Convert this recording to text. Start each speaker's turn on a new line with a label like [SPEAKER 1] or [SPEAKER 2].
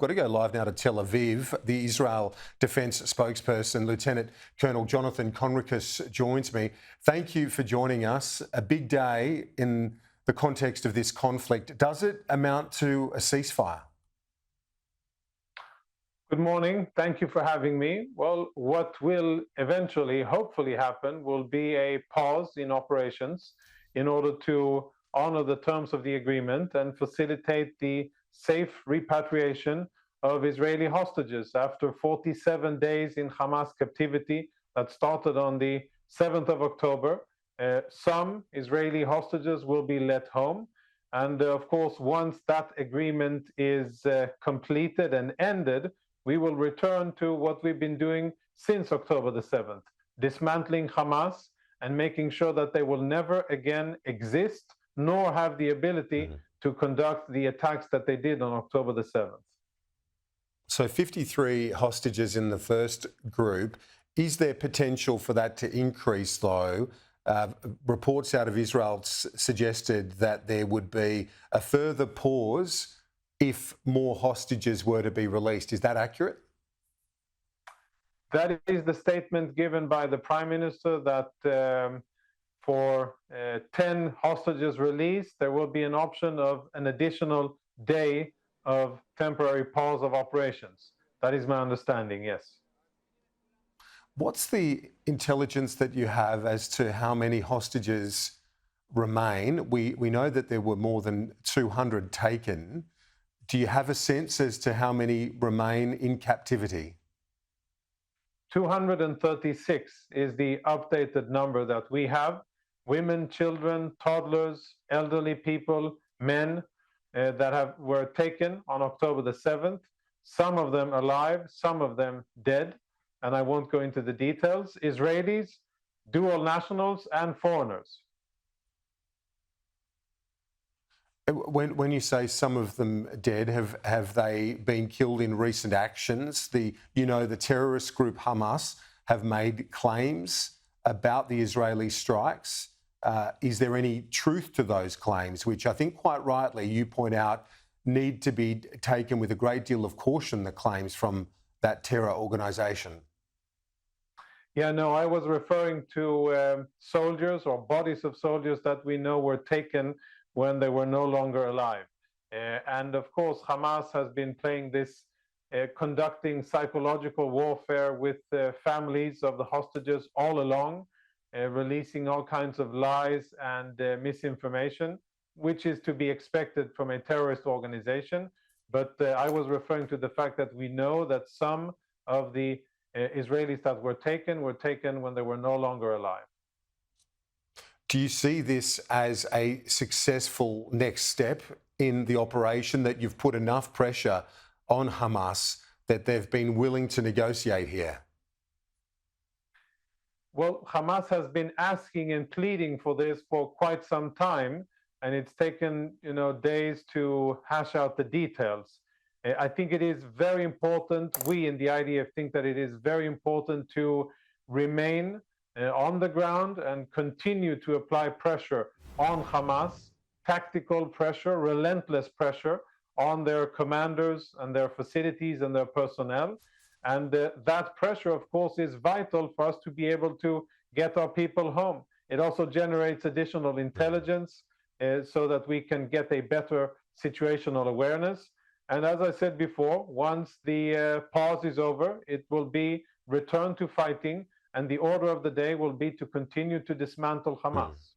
[SPEAKER 1] Got to go live now to Tel Aviv. The Israel Defence spokesperson, Lieutenant Colonel Jonathan Conricus, joins me. Thank you for joining us. A big day in the context of this conflict. Does it amount to a ceasefire?
[SPEAKER 2] Good morning. Thank you for having me. Well, what will eventually, hopefully happen will be a pause in operations in order to honor the terms of the agreement and facilitate the safe repatriation of Israeli hostages after 47 days in Hamas captivity that started on the 7th of October. Some Israeli hostages will be let home. And of course, once that agreement is completed and ended, we will return to what we've been doing since October the 7th, dismantling Hamas and making sure that they will never again exist nor have the ability to conduct the attacks that they did on October the 7th.
[SPEAKER 1] So 53 hostages in the first group. Is there potential for that to increase, though? Reports out of Israel suggested that there would be a further pause if more hostages were to be released. Is that accurate?
[SPEAKER 2] That is the statement given by the Prime Minister that for 10 hostages released, there will be an option of an additional day of temporary pause of operations. That is my understanding, yes.
[SPEAKER 1] What's the intelligence that you have as to how many hostages remain? We know that there were more than 200 taken. Do you have a sense as to how many remain in captivity?
[SPEAKER 2] 236 is the updated number that we have. Women, children, toddlers, elderly people, men that were taken on October the 7th. Some of them alive, some of them dead, and I won't go into the details. Israelis, dual nationals, and foreigners.
[SPEAKER 1] When you say some of them dead, have they been killed in recent actions? The terrorist group Hamas have made claims about the Israeli strikes. Is there any truth to those claims, which I think quite rightly you point out need to be taken with a great deal of caution, the claims from that terror organisation?
[SPEAKER 2] Yeah, no, I was referring to soldiers or bodies of soldiers that we know were taken when they were no longer alive. And of course, Hamas has been playing this, conducting psychological warfare with families of the hostages all along, releasing all kinds of lies and misinformation, which is to be expected from a terrorist organization. But I was referring to the fact that we know that some of the Israelis that were taken when they were no longer alive.
[SPEAKER 1] Do you see this as a successful next step in the operation, that you've put enough pressure on Hamas that they've been willing to negotiate here?
[SPEAKER 2] Well, Hamas has been asking and pleading for this for quite some time, and it's taken, days to hash out the details. I think it is very important. We in the IDF think that it is very important to remain on the ground and continue to apply pressure on Hamas, tactical pressure, relentless pressure on their commanders and their facilities and their personnel. And that pressure, of course, is vital for us to be able to get our people home. It also generates additional intelligence so that we can get a better situational awareness. And as I said before, once the pause is over, it will be return to fighting, and the order of the day will be to continue to dismantle Hamas.